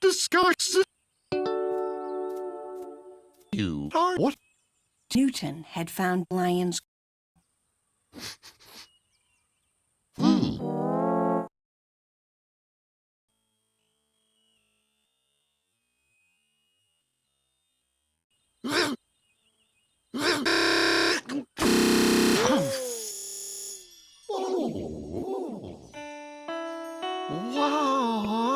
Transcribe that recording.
disguise. You are what? Newton had found lions. Wow.